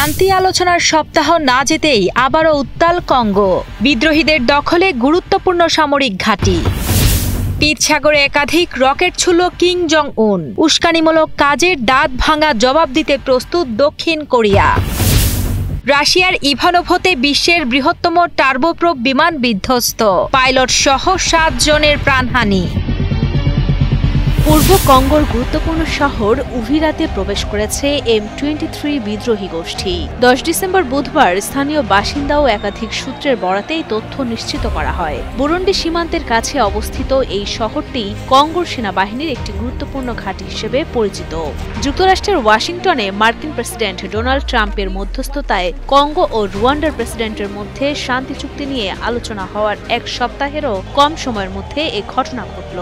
শান্তি আলোচনার সপ্তাহ না যেতেই আবারও উত্তাল কঙ্গো। বিদ্রোহীদের দখলে গুরুত্বপূর্ণ সামরিক ঘাঁটি। পিচ সাগরে একাধিক রকেট ছুড়ল কিম জং উন। উস্কানিমূলক কাজের দাঁত ভাঙা জবাব দিতে প্রস্তুত দক্ষিণ কোরিয়া। রাশিয়ার ইভানোভোতে বিশ্বের বৃহত্তম টার্বোপ্রোপ বিমান বিধ্বস্ত, পাইলট সহ 7 জনের প্রাণহানি। পূর্ব কঙ্গোর গুরুত্বপূর্ণ শহর উভিরাতে প্রবেশ করেছে M23 বিদ্রোহী গোষ্ঠী। 10 ডিসেম্বর বুধবার স্থানীয় বাসিন্দা ও একাধিক সূত্রের বরাতে এই তথ্য নিশ্চিত করা হয়। বুরুন্ডি সীমান্তের কাছে অবস্থিত এই শহরটি কঙ্গোর সেনাবাহিনীর একটি গুরুত্বপূর্ণ ঘাঁটি হিসেবে পরিচিত। যুক্তরাষ্ট্রের ওয়াশিংটনে মার্কিন প্রেসিডেন্ট ডোনাল্ড ট্রাম্পের মধ্যস্থতায় কঙ্গো ও রুয়ান্ডার প্রেসিডেন্টের মধ্যে শান্তি চুক্তি নিয়ে আলোচনা হওয়ার 1 সপ্তাহেরও কম সময়ের মধ্যে এ ঘটনা ঘটল।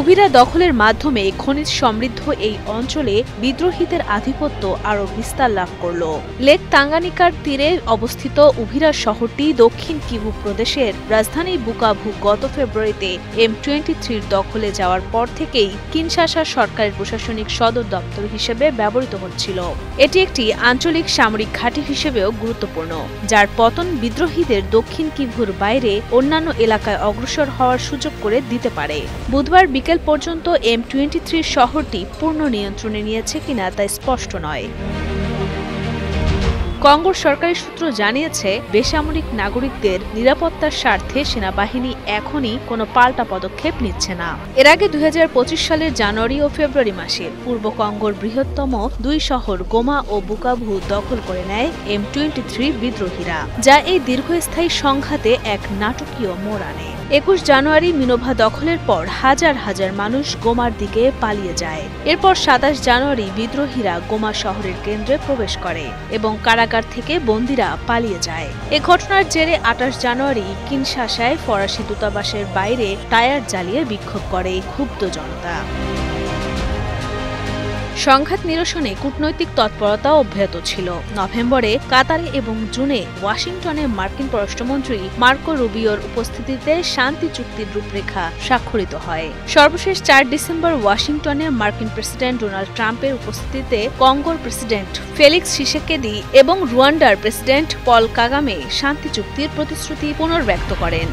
উভিরা দখলের মাধ্যমে খনিজ সমৃদ্ধ এই অঞ্চলে বিদ্রোহীদের আধিপত্য আরও বিস্তার লাভ করল। লেক তাঙ্গানিকার তীরে অবস্থিত উভিরা শহরটি দক্ষিণ কিভু প্রদেশের রাজধানী বুকাভু গত ফেব্রুয়ারিতে M23 দখলে যাওয়ার পর থেকেই কিনশাসা সরকারের প্রশাসনিক সদর দপ্তর হিসেবে ব্যবহৃত হচ্ছিল। এটি একটি আঞ্চলিক সামরিক ঘাঁটি হিসেবেও গুরুত্বপূর্ণ, যার পতন বিদ্রোহীদের দক্ষিণ কিভুর বাইরে অন্যান্য এলাকায় অগ্রসর হওয়ার সুযোগ করে দিতে পারে। বুধবার বিকেল পর্যন্ত M23 শহরটি পূর্ণ নিয়ন্ত্রণে নিয়েছে কিনা তা স্পষ্ট নয়। কঙ্গোর সরকারি সূত্র জানিয়েছে, বেসামরিক নাগরিকদের নিরাপত্তার স্বার্থে সেনাবাহিনী এখনই কোনো পাল্টা পদক্ষেপ নিচ্ছে না। এর আগে 2025 সালের জানুয়ারি ও ফেব্রুয়ারি মাসে পূর্ব কঙ্গোর বৃহত্তম 2 শহর গোমা ও বুকাভু দখল করে নেয় M23 বিদ্রোহীরা, যা এই দীর্ঘস্থায়ী সংঘাতে এক নাটকীয় মোড় আনে। 21 জানুয়ারি মিনোভা দখলের পর হাজার হাজার মানুষ গোমার দিকে পালিয়ে যায়। এরপর 27 জানুয়ারি বিদ্রোহীরা গোমা শহরের কেন্দ্রে প্রবেশ করে এবং কারাগার থেকে বন্দীরা পালিয়ে যায়। এ ঘটনার জেরে 28 জানুয়ারি কিনশাসায় ফরাসি দূতাবাসের বাইরে টায়ার জ্বালিয়ে বিক্ষোভ করে ক্ষুব্ধ জনতা। সংঘাত নিরসনে কূটনৈতিক তৎপরতা অব্যাহত ছিল। নভেম্বরে কাতারে এবং জুনে ওয়াশিংটনে মার্কিন পররাষ্ট্রমন্ত্রী মার্কো রুবিওর উপস্থিতিতে শান্তি চুক্তির রূপরেখা স্বাক্ষরিত হয়। সর্বশেষ 4 ডিসেম্বর ওয়াশিংটনে মার্কিন প্রেসিডেন্ট ডোনাল্ড ট্রাম্পের উপস্থিতিতে কঙ্গোর প্রেসিডেন্ট ফেলিক্স শিসেকেদি এবং রুয়ান্ডার প্রেসিডেন্ট পল কাগামে শান্তি চুক্তির প্রতিশ্রুতি পুনর্ব্যক্ত করেন।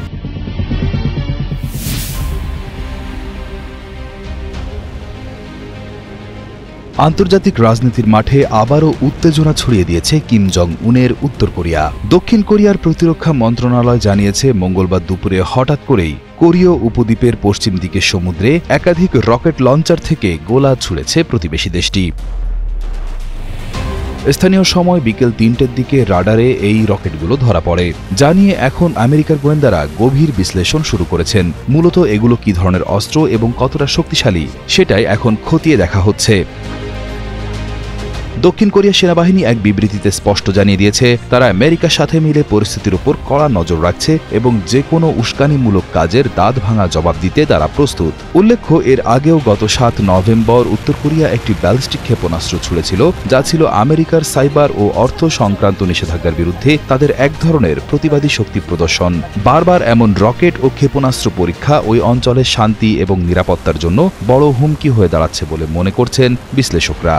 আন্তর্জাতিক রাজনীতির মাঠে আবারও উত্তেজনা ছড়িয়ে দিয়েছে কিম জং উনের উত্তর কোরিয়া। দক্ষিণ কোরিয়ার প্রতিরক্ষা মন্ত্রণালয় জানিয়েছে, মঙ্গলবার দুপুরে হঠাৎ করেই কোরীয় উপদ্বীপের পশ্চিম দিকের সমুদ্রে একাধিক রকেট লঞ্চার থেকে গোলা ছুড়েছে প্রতিবেশী দেশটি। স্থানীয় সময় বিকেল 3টের দিকে রাডারে এই রকেটগুলো ধরা পড়ে, যা নিয়ে এখন আমেরিকার গোয়েন্দারা গভীর বিশ্লেষণ শুরু করেছেন। মূলত এগুলো কি ধরনের অস্ত্র এবং কতটা শক্তিশালী, সেটাই এখন খতিয়ে দেখা হচ্ছে। দক্ষিণ কোরিয়া সেনাবাহিনী এক বিবৃতিতে স্পষ্ট জানিয়ে দিয়েছে, তারা আমেরিকার সাথে মিলে পরিস্থিতির উপর কড়া নজর রাখছে এবং যে কোনো উস্কানিমূলক কাজের দাঁত ভাঙা জবাব দিতে তারা প্রস্তুত। উল্লেখ্য, এর আগেও গত 7 নভেম্বর উত্তর কোরিয়া একটি ব্যালিস্টিক ক্ষেপণাস্ত্র ছুড়েছিল, যা ছিল আমেরিকার সাইবার ও অর্থ সংক্রান্ত নিষেধাজ্ঞার বিরুদ্ধে তাদের এক ধরনের প্রতিবাদী শক্তি প্রদর্শন। বারবার এমন রকেট ও ক্ষেপণাস্ত্র পরীক্ষা ওই অঞ্চলের শান্তি এবং নিরাপত্তার জন্য বড় হুমকি হয়ে দাঁড়াচ্ছে বলে মনে করছেন বিশ্লেষকরা।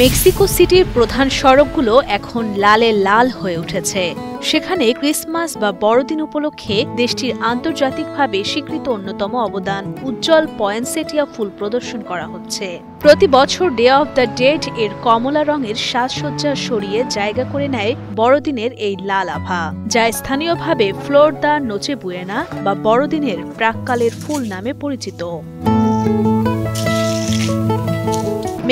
মেক্সিকো সিটির প্রধান সড়কগুলো এখন লালে লাল হয়ে উঠেছে। সেখানে ক্রিসমাস বা বড়দিন উপলক্ষে দেশটির আন্তর্জাতিকভাবে স্বীকৃত অন্যতম অবদান উজ্জ্বল পয়েনসেটিয়া ফুল প্রদর্শন করা হচ্ছে। প্রতি বছর ডে অফ দ্য ডেড এর কমলা রঙের সাজসজ্জা সরিয়ে জায়গা করে নেয় বড়দিনের এই লাল আভা, যা স্থানীয়ভাবে ফ্লোর দা নোচে বুয়েনা বা বড়দিনের প্রাক্কালের ফুল নামে পরিচিত।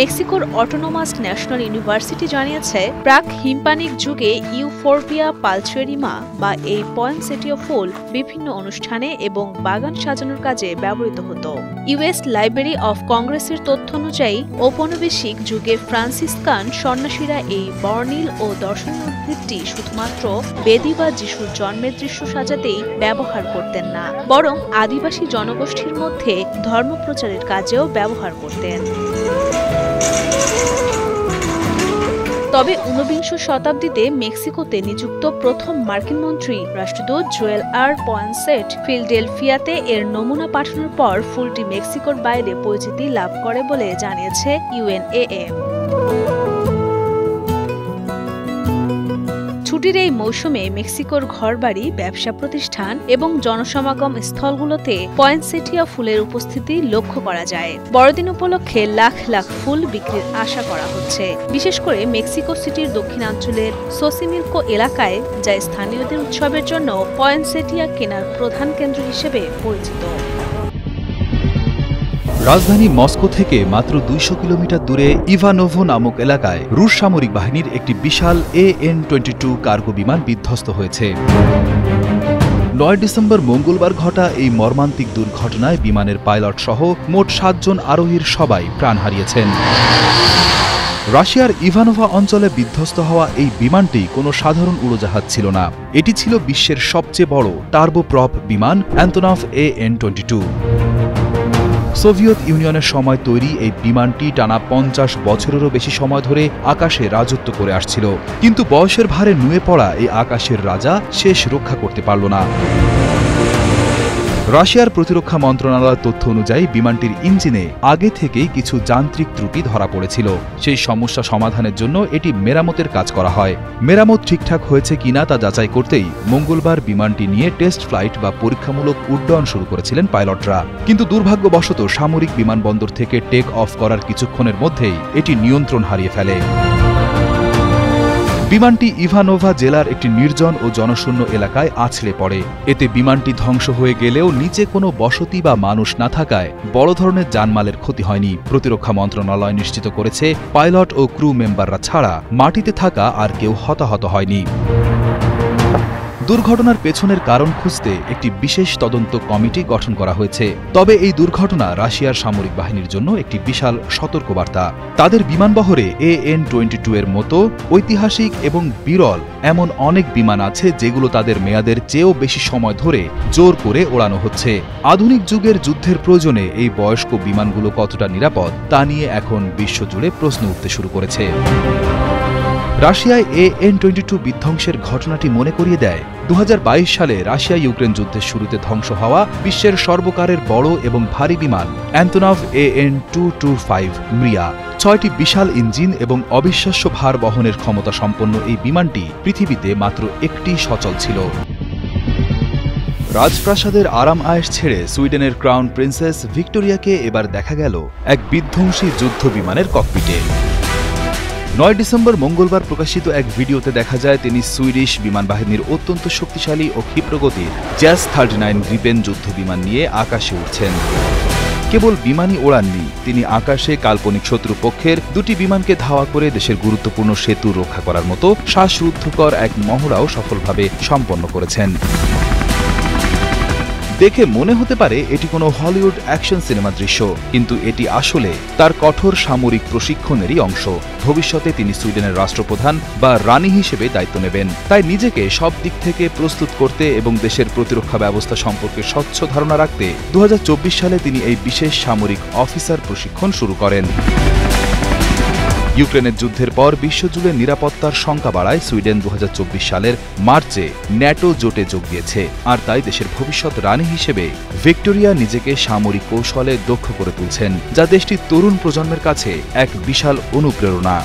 মেক্সিকোর অটোনোমাস ন্যাশনাল ইউনিভার্সিটি জানিয়েছে, প্রাক হিমপানিক যুগে ইউফোরবিয়া পালচেরিমা বা এই পয়েনসেটিয়া ফুল বিভিন্ন অনুষ্ঠানে এবং বাগান সাজানোর কাজে ব্যবহৃত হতো। ইউএস লাইব্রেরি অফ কংগ্রেসের তথ্য অনুযায়ী ঔপনিবেশিক যুগে ফ্রান্সিসকান সন্ন্যাসীরা এই বর্ণিল ও দর্শনীয় উদ্ভিদটি শুধুমাত্র বেদি বা যিশুর জন্মের দৃশ্য সাজাতেই ব্যবহার করতেন না, বরং আদিবাসী জনগোষ্ঠীর মধ্যে ধর্মপ্রচারের কাজেও ব্যবহার করতেন। তবে ১৯বিংশ শতাব্দীতে মেক্সিকোতে নিযুক্ত প্রথম মার্কিন মন্ত্রী রাষ্ট্রদূত জোয়েল আর পয়েনসেট ফিলাডেলফিয়াতে এর নমুনা পাঠানোর পর ফুলটি মেক্সিকোর বাইরে পরিচিতি লাভ করে বলে জানিয়েছে UNAM। ছুটির এই মৌসুমে মেক্সিকোর ঘরবাড়ি, ব্যবসা প্রতিষ্ঠান এবং জনসমাগম স্থলগুলোতে পয়েনসেটিয়া ফুলের উপস্থিতি লক্ষ্য করা যায়। বড়দিন উপলক্ষে লাখ লাখ ফুল বিক্রির আশা করা হচ্ছে, বিশেষ করে মেক্সিকো সিটির দক্ষিণাঞ্চলের সোসিমিলকো এলাকায়, যা স্থানীয়দের উৎসবের জন্য পয়েনসেটিয়া কেনার প্রধান কেন্দ্র হিসেবে পরিচিত। রাজধানী মস্কো থেকে মাত্র ২০০ কিলোমিটার দূরে ইভানোভো নামক এলাকায় রুশ সামরিক বাহিনীর একটি বিশাল AN-22 কার্গো বিমান বিধ্বস্ত হয়েছে। ৯ ডিসেম্বর মঙ্গলবার ঘটা এই মর্মান্তিক দুর্ঘটনায় বিমানের পাইলট সহ মোট ৭ জন আরোহীর সবাই প্রাণ হারিয়েছেন। রাশিয়ার ইভানোভা অঞ্চলে বিধ্বস্ত হওয়া এই বিমানটি কোনো সাধারণ উড়োজাহাজ ছিল না। এটি ছিল বিশ্বের সবচেয়ে বড় টার্বোপ্রপ বিমান অ্যান্তনভ AN-22। সোভিয়েত ইউনিয়নের সময় তৈরি এই বিমানটি টানা ৫০ বছরেরও বেশি সময় ধরে আকাশে রাজত্ব করে আসছিল, কিন্তু বয়সের ভারে নুয়ে পড়া এই আকাশের রাজা শেষ রক্ষা করতে পারল না। রাশিয়ার প্রতিরক্ষা মন্ত্রণালয়ের তথ্য অনুযায়ী বিমানটির ইঞ্জিনে আগে থেকেই কিছু যান্ত্রিক ত্রুটি ধরা পড়েছিল। সেই সমস্যা সমাধানের জন্য এটি মেরামতের কাজ করা হয়। মেরামত ঠিকঠাক হয়েছে কিনা তা যাচাই করতেই মঙ্গলবার বিমানটি নিয়ে টেস্ট ফ্লাইট বা পরীক্ষামূলক উড্ডয়ন শুরু করেছিলেন পাইলটরা, কিন্তু দুর্ভাগ্যবশত সামরিক বিমানবন্দর থেকে টেক অফ করার কিছুক্ষণের মধ্যেই এটি নিয়ন্ত্রণ হারিয়ে ফেলে। বিমানটি ইভানোভা জেলার একটি নির্জন ও জনশূন্য এলাকায় আছড়ে পড়ে। এতে বিমানটি ধ্বংস হয়ে গেলেও নিচে কোনো বসতি বা মানুষ না থাকায় বড় ধরনের জানমালের ক্ষতি হয়নি। প্রতিরক্ষা মন্ত্রণালয় নিশ্চিত করেছে, পাইলট ও ক্রু মেম্বাররা ছাড়া মাটিতে থাকা আর কেউ হতাহত হয়নি। দুর্ঘটনার পেছনের কারণ খুঁজতে একটি বিশেষ তদন্ত কমিটি গঠন করা হয়েছে। তবে এই দুর্ঘটনা রাশিয়ার সামরিক বাহিনীর জন্য একটি বিশাল সতর্কবার্তা। তাদের বিমানবহরে AN-22 এর মতো ঐতিহাসিক এবং বিরল এমন অনেক বিমান আছে যেগুলো তাদের মেয়াদের চেয়েও বেশি সময় ধরে জোর করে ওড়ানো হচ্ছে। আধুনিক যুগের যুদ্ধের প্রয়োজনে এই বয়স্ক বিমানগুলো কতটা নিরাপদ তা নিয়ে এখন বিশ্বজুড়ে প্রশ্ন উঠতে শুরু করেছে। রাশিয়ায় AN-22 বিধ্বংসের ঘটনাটি মনে করিয়ে দেয় ২০২২ সালে রাশিয়া ইউক্রেন যুদ্ধের শুরুতে ধ্বংস হওয়া বিশ্বের সর্বকালের বড় এবং ভারী বিমান অ্যান্তনভ AN-225 মৃয়া। ৬টি বিশাল ইঞ্জিন এবং অবিশ্বাস্য ভার বহনের ক্ষমতা সম্পন্ন এই বিমানটি পৃথিবীতে মাত্র একটি সচল ছিল। রাজপ্রাসাদের আরাম আয়েশ ছেড়ে সুইডেনের ক্রাউন প্রিন্সেস ভিক্টোরিয়াকে এবার দেখা গেল এক বিধ্বংসী যুদ্ধ বিমানের ককপিটে। ৯ ডিসেম্বর মঙ্গলবার প্রকাশিত এক ভিডিওতে দেখা যায় তিনি সুইডিশ বিমান বাহিনীর অত্যন্ত শক্তিশালী ও ক্ষিপ্রগতির জ্যাস 39 গ্রিপেন যুদ্ধ বিমান নিয়ে আকাশে উঠছেন। কেবল বিমানই ওড়াননি, তিনি আকাশে কাল্পনিক শত্রুপক্ষের দুটি বিমানকে ধাওয়া করে দেশের গুরুত্বপূর্ণ সেতু রক্ষা করার মতো শ্বাসরুদ্ধকর এক মহড়াও সফলভাবে সম্পন্ন করেছেন। দেখে মনে হতে পারে এটি কোনো হলিউড অ্যাকশন সিনেমা দৃশ্য, কিন্তু এটি আসলে তার কঠোর সামরিক প্রশিক্ষণেরই অংশ। ভবিষ্যতে তিনি সুইডেনের রাষ্ট্রপ্রধান বা রানী হিসেবে দায়িত্ব নেবেন, তাই নিজেকে সব দিক থেকে প্রস্তুত করতে এবং দেশের প্রতিরক্ষা ব্যবস্থা সম্পর্কে স্বচ্ছ ধারণা রাখতে ২০২৪ সালে তিনি এই বিশেষ সামরিক অফিসার প্রশিক্ষণ শুরু করেন। ইউক্রেনের যুদ্ধের পর বিশ্বজুড়ে নিরাপত্তার শঙ্কা বাড়ায় সুইডেন ২০২৪ সালের মার্চে ন্যাটো জোটে যোগ দিয়েছে, আর তাই দেশের ভবিষ্যৎ রানী হিসেবে ভিক্টোরিয়া নিজেকে সামরিক কৌশলে দক্ষ করে তুলছেন, যা দেশটির তরুণ প্রজন্মের কাছে এক বিশাল অনুপ্রেরণা।